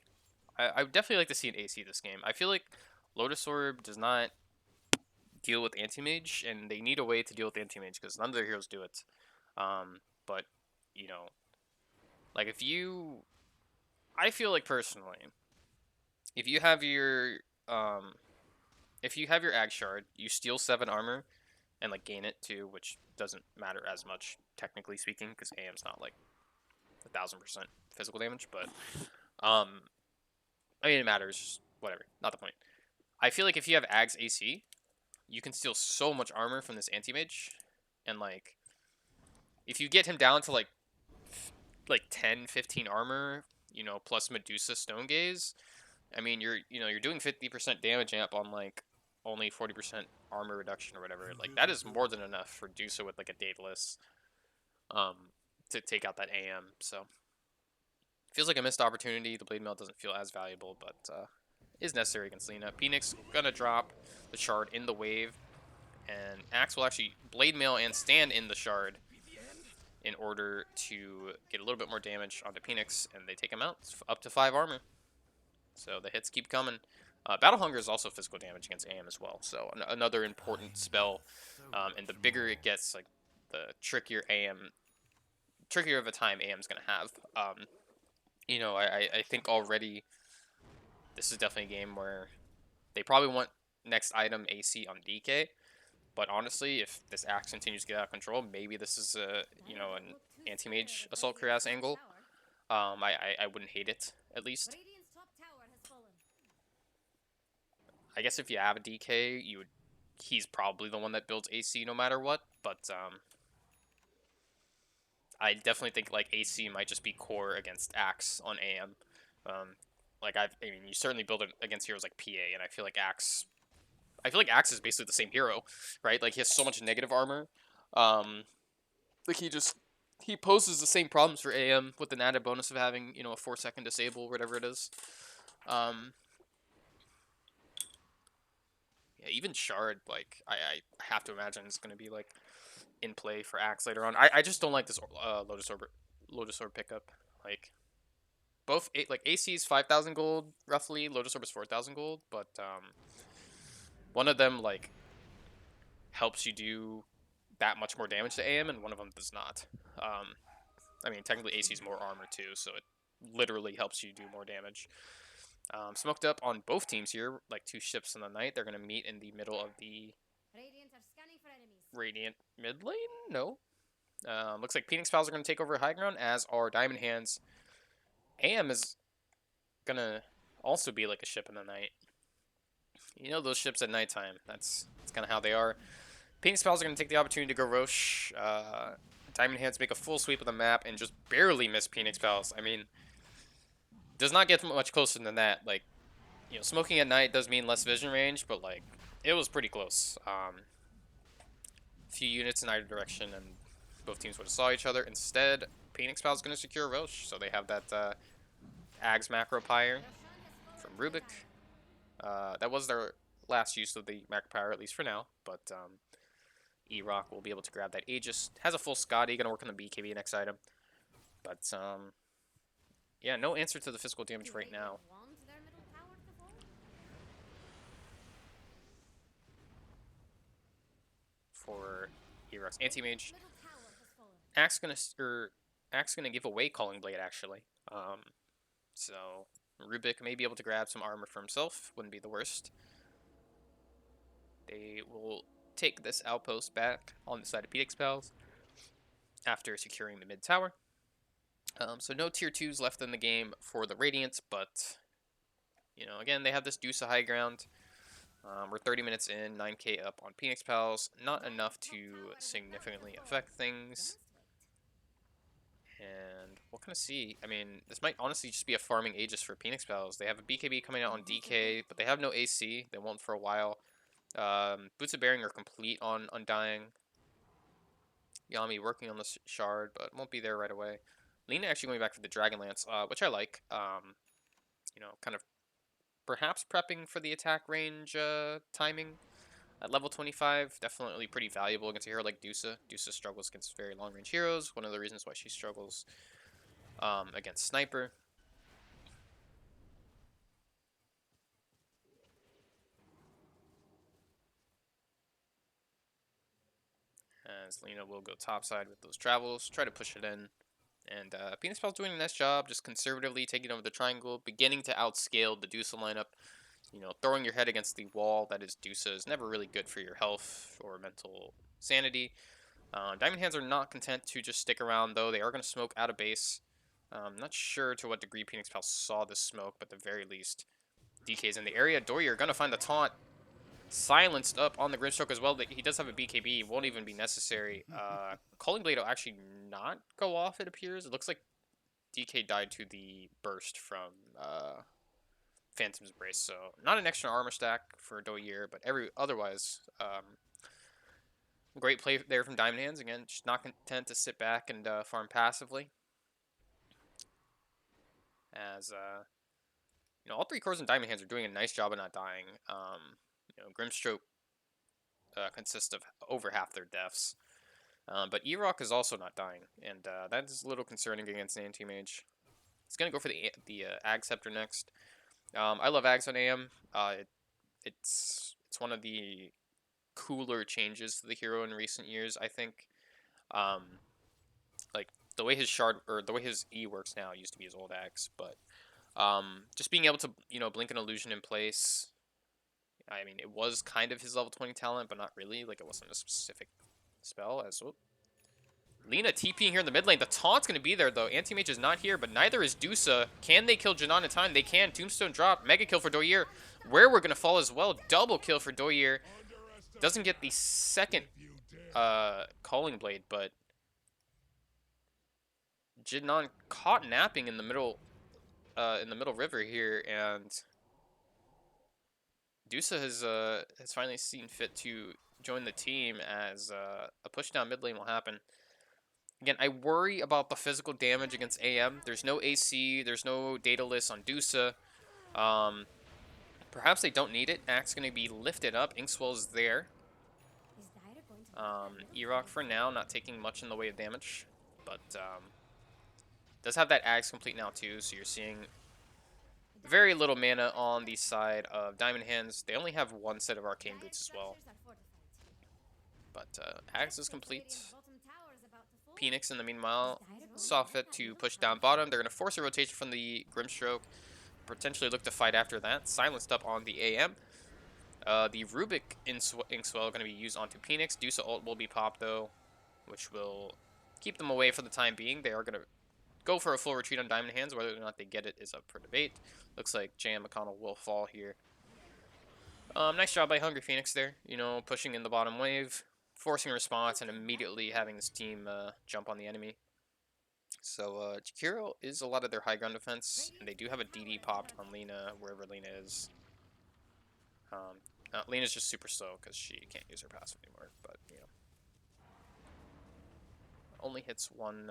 I would definitely like to see an AC this game. I feel like Lotus Orb does not deal with Anti-Mage, and they need a way to deal with Anti-Mage because none of their heroes do it. But, you know, like if you... I feel like personally, if you have your Ag Shard, you steal 7 armor and like gain it too, which doesn't matter as much technically speaking because AM's not like 1000% physical damage, but I mean it matters. Whatever, not the point. I feel like if you have Ag's AC, you can steal so much armor from this Anti-Mage, and like if you get him down to like 10, 15 armor, you know, plus Medusa Stone Gaze, I mean, you're doing 50% damage amp on like only 40% armor reduction or whatever. Like that is more than enough for Dusa with like a Daedalus to take out that AM. So feels like a missed opportunity. The Blade Mail doesn't feel as valuable, but is necessary against Lina. Peenix gonna drop the shard in the wave. And Axe will actually Blade Mail and stand in the Shard in order to get a little bit more damage onto Peenix, and they take him out. It's up to 5 armor. So the hits keep coming. Battle Hunger is also physical damage against AM as well, so another important spell. And the bigger it gets, like the trickier of a time AM's gonna have. You know, I think already this is definitely a game where they probably want next item AC on DK. But honestly, if this axe continues to get out of control, maybe this is a an anti-mage assault cuirass angle. I wouldn't hate it, at least. Radiant's top tower has fallen. I guess if you have a DK, he's probably the one that builds AC no matter what. But I definitely think like AC might just be core against Axe on AM. I mean, you certainly build it against heroes like PA, and I feel like Axe. I feel like Axe is basically the same hero, right? Like he has so much negative armor. Like he poses the same problems for AM with an added bonus of having a 4-second disable, whatever it is. Yeah, even Shard, like I have to imagine is going to be like in play for Axe later on. I just don't like this Lotus Orb pickup. Like both like AC is 5,000 gold roughly, Lotus Orb is 4,000 gold, but one of them like helps you do that much more damage to AM, and one of them does not. I mean, technically AC is more armor too, so it literally helps you do more damage. Smoked up on both teams here, like 2 ships in the night. They're going to meet in the middle of the Radiant are scanning for enemies. Radiant mid lane? No. Looks like Peenix Pals are going to take over high ground, as are Diamond Hands. AM is going to also be like a ship in the night. You know those ships at nighttime. That's kind of how they are. Peenix Pals are going to take the opportunity to go Roche. Diamond Hands make a full sweep of the map and just barely miss Peenix Pals. I mean, does not get much closer than that. Like, smoking at night does mean less vision range, but like, it was pretty close. Few units in either direction, and both teams would have saw each other. Instead, Peenix Pal is going to secure Roche, so they have that Ags macro pyre from Rubik. That was their last use of the macro pyre, at least for now, but E-Rock will be able to grab that Aegis. Has a full Scotty, going to work on the BKB next item. But, yeah, no answer to the physical damage right now. For E-Rock's anti-mage. Axe gonna give away Calling Blade, actually. So Rubik may be able to grab some armor for himself. Wouldn't be the worst. They will take this outpost back on the side of Peenix Pals after securing the mid tower. So no tier 2s left in the game for the Radiants, but again, they have this Deuce of high ground. We're 30 minutes in, 9k up on Peenix Pals. Not enough to significantly affect things. And we'll kind of see. I mean, this might honestly just be a farming Aegis for Peenix Pals. They have a BKB coming out on DK, but they have no AC. They won't for a while. Boots of Bearing are complete on Undying. Yami working on the Shard, but won't be there right away. Lina actually going back for the Dragonlance, which I like. Kind of perhaps prepping for the attack range timing at level 25. Definitely pretty valuable against a hero like Dusa. Dusa struggles against very long range heroes. One of the reasons why she struggles against Sniper. As Lina will go topside with those travels, try to push it in. And Peenix Pal's doing a nice job, just conservatively taking over the triangle, beginning to outscale the Dusa lineup. Throwing your head against the wall that is Dusa is never really good for your health or mental sanity. Diamond Hands are not content to just stick around, though. They are going to smoke out of base. Not sure to what degree Peenix Pal saw this smoke, but at the very least, DK's in the area. Dory are going to find the taunt silenced up on the Grimstroke as well. He does have a BKB, won't even be necessary. Calling Blade will actually not go off, it appears. It looks like DK died to the burst from Phantom's Brace, so not an extra armor stack for Doyer, but otherwise, great play there from Diamond Hands. Again, just not content to sit back and farm passively. As all 3 cores in Diamond Hands are doing a nice job of not dying. Grimstroke consist of over half their deaths. But E-Rock is also not dying, and that is a little concerning against an anti-mage. He's going to go for the Ag Scepter next. I love Ags on AM. It's one of the cooler changes to the hero in recent years, I think. Like the way his shard or the way his E works now used to be his old Ags, but just being able to blink an illusion in place. I mean, it was kind of his level 20 talent, but not really. Like it wasn't a specific spell. As well. Lina TPing here in the mid lane. The taunt's going to be there, though. Anti-Mage is not here, but neither is Dusa. Can they kill Janan in time? They can. Tombstone drop. Mega kill for Doyer. Where we're going to fall as well. Double kill for Doyer. Doesn't get the second Calling Blade, but Janan caught napping in the middle river here, and Dusa has finally seen fit to join the team as a push down mid lane will happen. Again, I worry about the physical damage against AM. There's no AC. There's no data list on Dusa. Perhaps they don't need it. Axe going to be lifted up. Inkswell is there. E-Rock for now, not taking much in the way of damage. But does have that Axe complete now too, so you're seeing very little mana on the side of Diamond Hands. They only have one set of Arcane Boots as well. But Axe is complete. Peenix, in the meanwhile, saw fit to push down bottom. They're going to force a rotation from the Grimstroke. Potentially look to fight after that. Silenced up on the AM. The Rubik Inkswell going to be used onto Peenix. Dusa ult will be popped, though, which will keep them away for the time being. They are going to go for a full retreat on Diamond Hands. Whether or not they get it is up for debate. Looks like JM McConnell will fall here. Nice job by Hungry Phoenix there. Pushing in the bottom wave, forcing a response, and immediately having this team jump on the enemy. So Jakiro is a lot of their high ground defense, and they do have a DD popped on Lina, wherever Lina is. Lina's just super slow because she can't use her passive anymore, but, only hits one...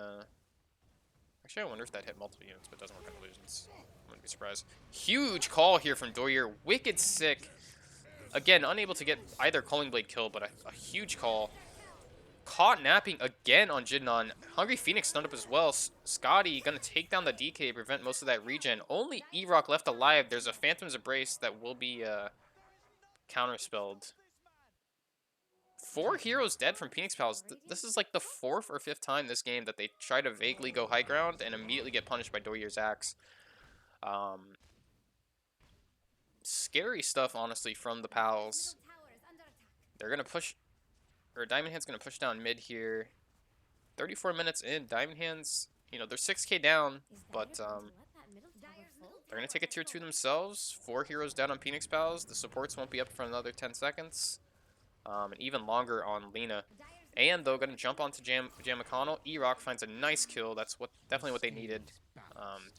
Actually, I wonder if that hit multiple units, but it doesn't work on illusions. I wouldn't be surprised. Huge call here from Doyer. Wicked sick. Again, unable to get either Calling Blade kill, but a huge call. Caught napping again on Jidnon. Hungry Phoenix stunned up as well. Scotty gonna take down the DK, prevent most of that regen. Only E-Rock left alive. There's a Phantom's Embrace that will be counterspelled. 4 heroes dead from Peenix Pals. This is like the 4th or 5th time this game that they try to vaguely go high ground and immediately get punished by Doyer's Axe. Scary stuff, honestly, from the Pals. They're gonna push... Or Diamond Hand's going to push down mid here. 34 minutes in. Diamond Hands, they're 6k down, but they're going to take a tier 2 themselves. 4 heroes down on Peenix Pals. The supports won't be up for another 10 seconds. And even longer on Lina. And, though, going to jump onto Jam McConnell. E-Rock finds a nice kill. That's definitely what they needed.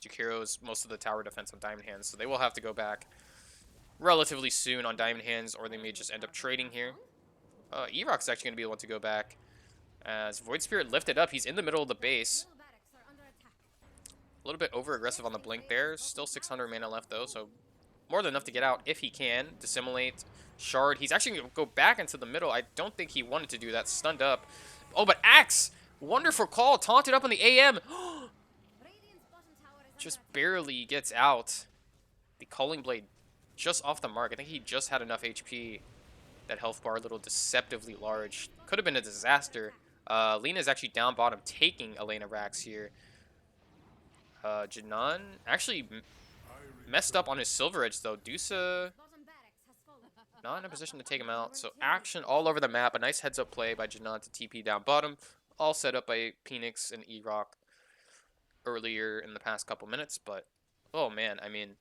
Jakiro's most of the tower defense on Diamond Hands, so they will have to go back relatively soon on Diamond Hands, or they may just end up trading here. E-Rock's actually going to be the one to go back. As Void Spirit lifted up, he's in the middle of the base. A little bit over-aggressive on the blink there. Still 600 mana left, though, so more than enough to get out if he can. Dissimulate, Shard. He's actually going to go back into the middle. I don't think he wanted to do that. Stunned up. Oh, but Axe! Wonderful call. Taunted up on the AM. Just barely gets out. The Calling Blade just off the mark. I think he just had enough HP. That health bar a little deceptively large. Could have been a disaster. Lina's actually down bottom, taking Elena Rax here. Janan actually messed up on his Silver Edge, though. Dusa not in a position to take him out. So action all over the map. A nice heads-up play by Janan to TP down bottom. All set up by Peenix and E-Rock earlier in the past couple minutes. But, oh man, I mean,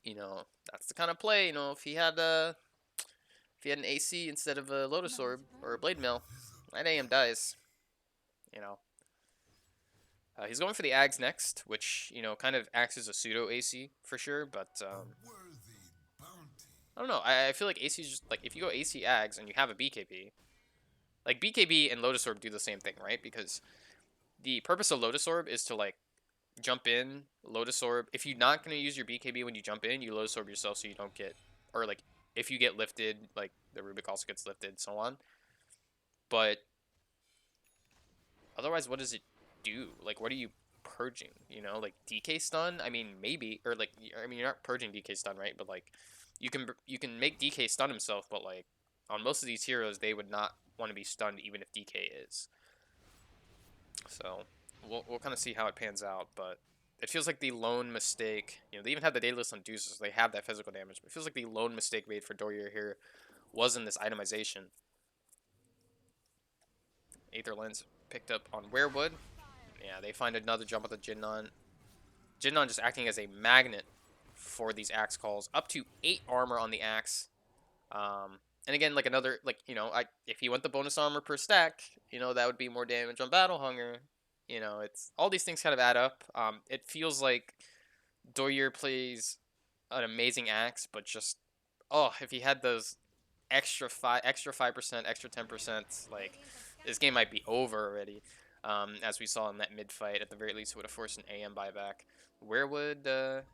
that's the kind of play, if he had an AC instead of a Lotus Orb or a Blade Mill, that AM dies. He's going for the Ags next, which, kind of acts as a pseudo AC for sure, but I don't know. I feel like AC is just, like, if you go AC Ags and you have a BKB, like, BKB and Lotus Orb do the same thing, right? Because the purpose of Lotus Orb is to, like, jump in, Lotus Orb. If you're not going to use your BKB when you jump in, you Lotus Orb yourself so you don't get, or, like, if you get lifted, like the Rubik also gets lifted, so on. But otherwise, what does it do? Like, what are you purging? You know, like DK stun. I mean, maybe, or like, I mean, you're not purging DK stun, right? But like, you can make DK stun himself, but like on most of these heroes, they would not want to be stunned even if DK is. So we'll kind of see how it pans out, but it feels like the lone mistake. You know, they even have the data list on Deuces, so they have that physical damage. But it feels like the lone mistake made for Doyer here was in this itemization. Aether Lens picked up on Werewood. Yeah, they find another jump with the Jinnon. Jinnon just acting as a magnet for these axe calls. Up to 8 armor on the axe. And again, like another, like, you know, if you went the bonus armor per stack, you know, that would be more damage on Battle Hunger. You know, it's all these things kind of add up. It feels like Doyer plays an amazing axe, but just, oh, if he had those extra 5%, extra 10%, like, this game might be over already. As we saw in that mid fight, at the very least, it would have forced an AM buyback. Where would, or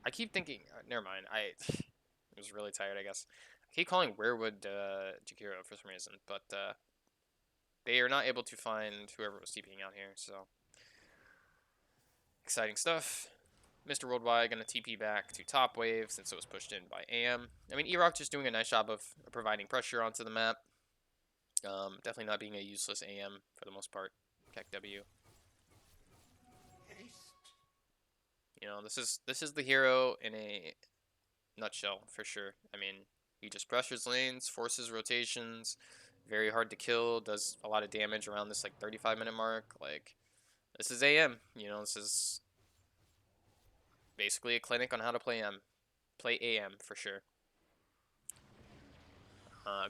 I keep thinking, never mind. I was really tired, I guess. I keep calling where would Jakiro for some reason, but they are not able to find whoever was TPing out here. So exciting stuff. Mr. Worldwide gonna TP back to top wave since it was pushed in by AM. I mean, Erock just doing a nice job of providing pressure onto the map. Definitely not being a useless AM for the most part. Keck W. You know, this is the hero in a nutshell for sure. I mean, he just pressures lanes, forces rotations, very hard to kill, does a lot of damage around this like 35-minute mark. Like, this is AM. You know, this is basically a clinic on how to play AM for sure.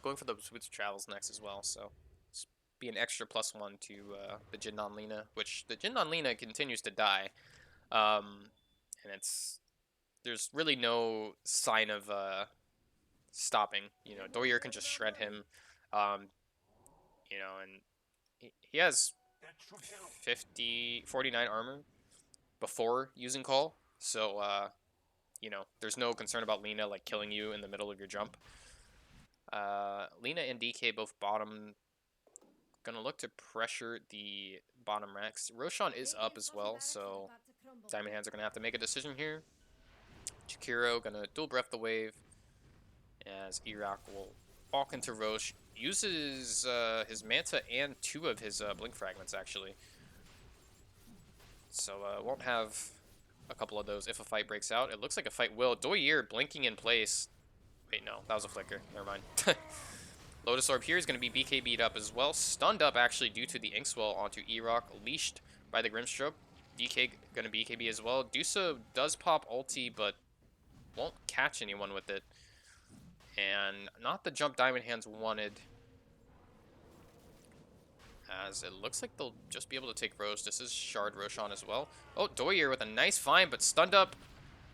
Going for the Boots Travels next as well, so it's be an extra +1 to the Jinnon Lina, which the Jinnon Lina continues to die. And there's really no sign of stopping. You know, Doyer can just shred him. You know, and he has 49 armor before using call, so you know, there's no concern about Lina like killing you in the middle of your jump. Lina and DK both bottom. Gonna look to pressure the bottom Rex. Roshan is up as well, so Diamond Hands are gonna have to make a decision here. Chikiro gonna dual breath the wave as Iraq will walk into Roche. Uses his Manta and 2 of his Blink Fragments actually. So won't have a couple of those if a fight breaks out. It looks like a fight will. Doyer blinking in place. Wait, no, that was a flicker. Never mind. Lotus Orb here is going to be BKB'd up as well. Stunned up, actually, due to the Inkswell onto E-Rock. Leashed by the Grimstroke. DK going to BKB as well. Dusa does pop ulti, but won't catch anyone with it. And not the jump Diamond Hands wanted. As it looks like they'll just be able to take Roche. This is Shard Roshan as well. Oh, Doyer with a nice find, but stunned up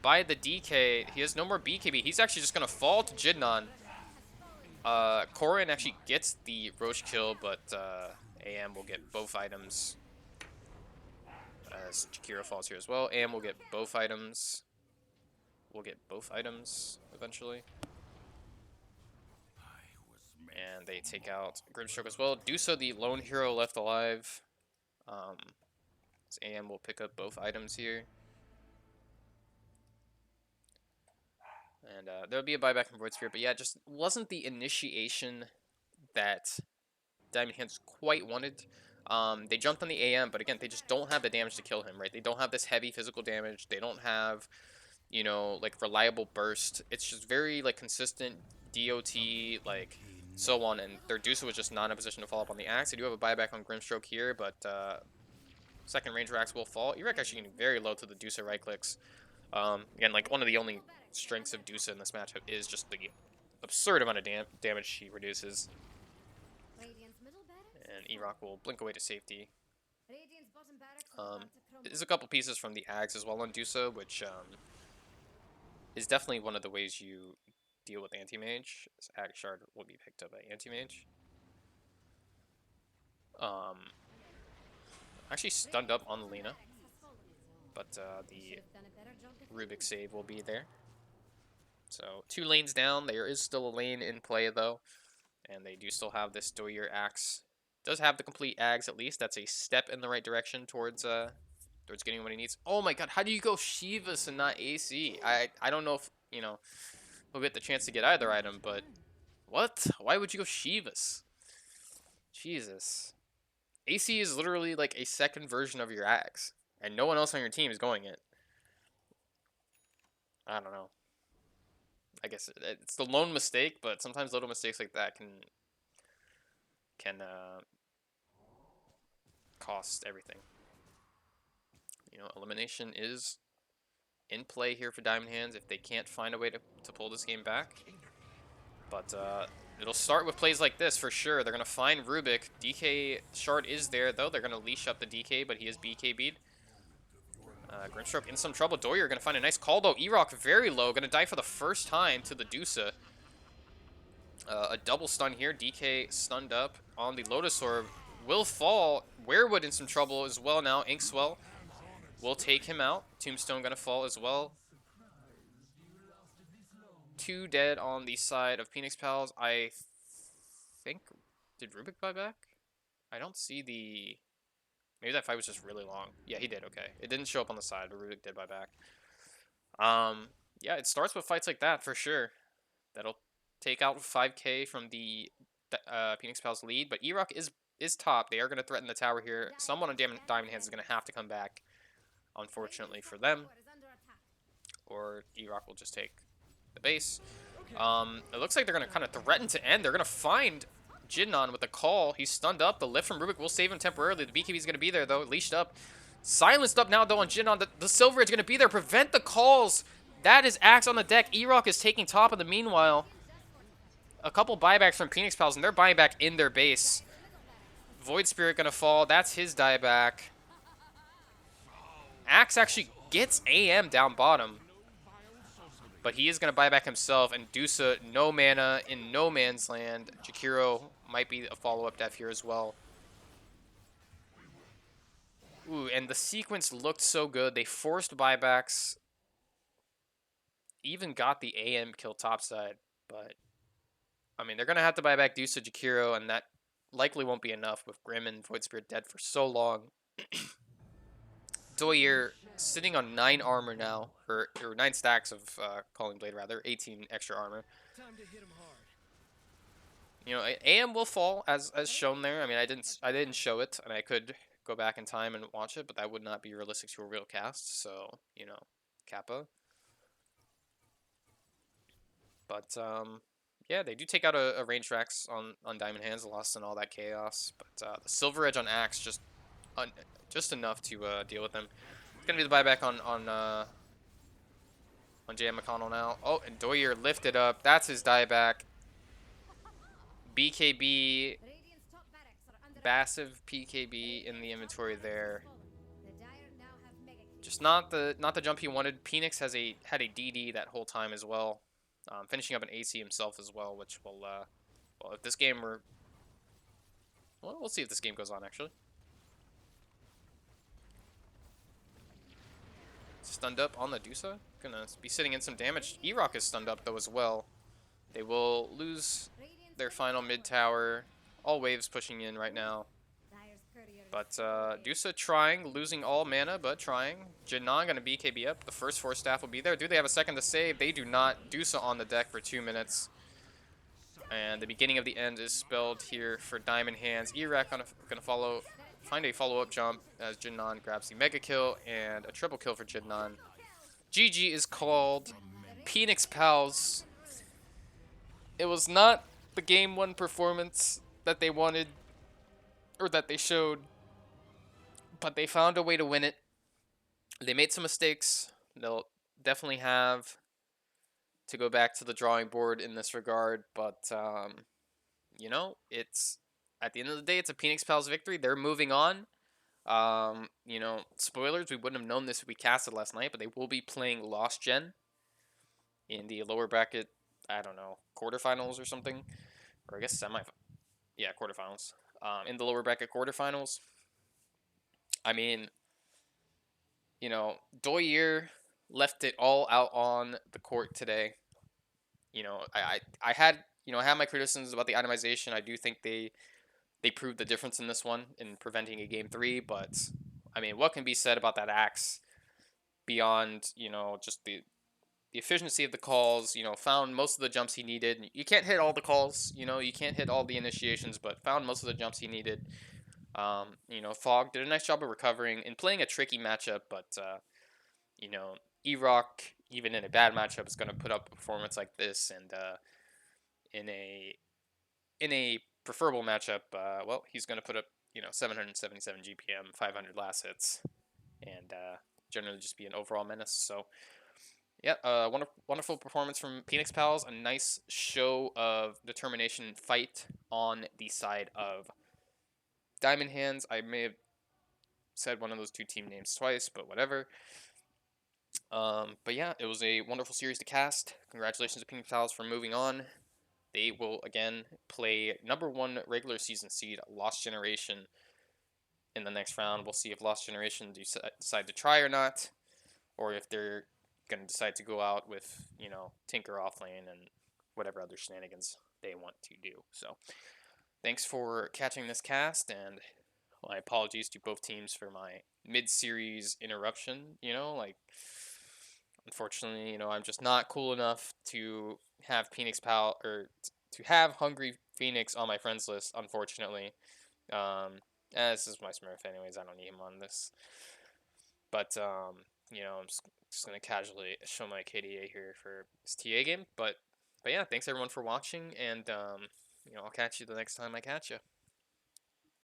by the DK. He has no more BKB. He's actually just going to fall to Jinnon. Korin actually gets the Roche kill, but AM will get both items. As Jakiro falls here as well. AM will get both items. We'll get both items eventually. And they take out Grimstroke as well. Dusa, the lone hero left alive. AM will pick up both items here. And there'll be a buyback from Void Sphere, but yeah, just wasn't the initiation that Diamond Hands quite wanted. They jumped on the AM, but again, they just don't have the damage to kill him, right? They don't have this heavy physical damage. They don't have, you know, like reliable burst. It's just very like consistent DOT, like so on. And their Dusa was just not in a position to follow up on the axe. They do have a buyback on Grimstroke here, but second Ranger axe will fall. Irek actually getting very low to the Dusa right clicks. Again, like one of the only strengths of Dusa in this matchup is just the absurd amount of damage she reduces. And Iraq will blink away to safety. There's a couple pieces from the Ags as well on Dusa, which is definitely one of the ways you deal with Anti-Mage. This Ag Shard will be picked up by Anti-Mage. Actually stunned up on Lina, but the Rubik save will be there. So 2 lanes down. There is still a lane in play though, and they do still have this Doyer axe. Does have the complete ags at least. That's a step in the right direction towards getting what he needs. Oh my god, how do you go Shivas and not AC? I don't know if he'll get the chance to get either item, but what? Why would you go Shivas? Jesus. AC is literally like a second version of your axe, and no one else on your team is going it. I don't know. I guess it's the lone mistake, but sometimes little mistakes like that can cost everything. Elimination is in play here for Diamond Hands if they can't find a way to pull this game back. But it'll start with plays like this for sure. They're going to find Rubik. DK Shard is there, though. They're going to leash up the DK, but he is BKB'd. Grimstroke in some trouble. Doyer going to find a nice call, though. E-Rock very low. Going to die for the first time to the Dusa. A double stun here. DK stunned up on the Lotus Orb. Will fall. Werewood in some trouble as well now. Inkswell will take him out. Tombstone going to fall as well. 2 dead on the side of Peenix Pals. I think... Did Rubik buy back? I don't see the... Maybe that fight was just really long. Yeah, he did, okay. It didn't show up on the side, but Rubik did buy back. Yeah, it starts with fights like that, for sure. That'll take out 5k from the Peenix Pals lead, but E-Rock is top. They are going to threaten the tower here. Someone on Diamond Hands is going to have to come back, unfortunately for them. Or E-Rock will just take the base. It looks like they're going to kind of threaten to end. They're going to find Jinnan with the call. He's stunned up. The lift from Rubik will save him temporarily. The BKB is going to be there, though. Leashed up. Silenced up now, though, on Jinnan. The Silver Edge going to be there. Prevent the calls. That is Axe on the deck. E-Rock is taking top of the meanwhile. A couple buybacks from Peenix Pals, and they're buying back in their base. Void Spirit going to fall. That's his dieback. Axe actually gets AM down bottom. But he is going to buy back himself, and Dusa, no mana in no man's land. Jakiro might be a follow-up death here as well. Ooh, and the sequence looked so good. They forced buybacks. Even got the AM kill topside. But, I mean, they're going to have to buy back Dusa, Jakiro, and that likely won't be enough with Grim and Void Spirit dead for so long. Doyer sitting on 9 armor now, or 9 stacks of Calling Blade rather, 18 extra armor. AM will fall as shown there. I mean, I didn't show it, and I could go back in time and watch it, but that would not be realistic to a real cast. So Kappa. But yeah, they do take out a range Rex on Diamond Hands, lost in all that chaos. But the Silver Edge on Axe just enough to deal with them. It's gonna be the buyback on JM McConnell now. Oh, and Doyer lifted up. That's his dieback. BKB, massive PKB in the inventory there. Just not the jump he wanted. Peenix had a DD that whole time as well, finishing up an AC himself as well, which will well, if this game were, well, we'll see if this game goes on actually. Stunned up on the Dusa. Gonna be sitting in some damage. E-Rock is stunned up though as well. They will lose their final mid tower. All waves pushing in right now. But Dusa trying, losing all mana, but trying. Jinnan gonna BKB up. The first 4 staff will be there. Do they have a second to save? They do not. Dusa on the deck for 2 minutes. And the beginning of the end is spelled here for Diamond Hands. E-Rock gonna find a follow-up jump as Jinnan grabs the mega kill and a triple kill for Jinnan. GG is called. Peenix Pals. It was not the game 1 performance that they wanted, or that they showed, but they found a way to win it. They made some mistakes. They'll definitely have to go back to the drawing board in this regard, but it's at the end of the day, it's a Peenix Pals victory. They're moving on. Spoilers, we wouldn't have known this if we casted last night, but they will be playing Lost Gen in the lower bracket, I don't know, quarterfinals or something, or I guess quarterfinals. In the lower bracket quarterfinals. I mean, Doyer left it all out on the court today. I had I had my criticisms about the itemization. I do think they proved the difference in this one in preventing a game 3, but I mean, what can be said about that axe beyond just the efficiency of the calls? Found most of the jumps he needed. You can't hit all the calls. You can't hit all the initiations, but found most of the jumps he needed. Fog did a nice job of recovering and playing a tricky matchup, but you know, E-Rock, even in a bad matchup, is going to put up a performance like this, and in a preferable matchup, well, he's going to put up 777 GPM, 500 last hits, and generally just be an overall menace. So yeah, wonderful performance from Peenix Pals. A nice show of determination and fight on the side of Diamond Hands. I may have said one of those two team names twice, but whatever. But yeah, it was a wonderful series to cast. Congratulations to Peenix Pals for moving on. They will again play number 1 regular season seed Lost Generation in the next round. We'll see if Lost Generation decide to try or not, or if they're going to decide to go out with, Tinker off lane and whatever other shenanigans they want to do. So, thanks for catching this cast, and my apologies to both teams for my mid-series interruption. Unfortunately, I'm just not cool enough to have Peenix Pal or to have Hungry Phoenix on my friends list. Unfortunately, this is my Smurf anyways. I don't need him on this. But I'm just gonna casually show my KDA here for this TA game. But yeah, thanks everyone for watching, and I'll catch you the next time I catch you.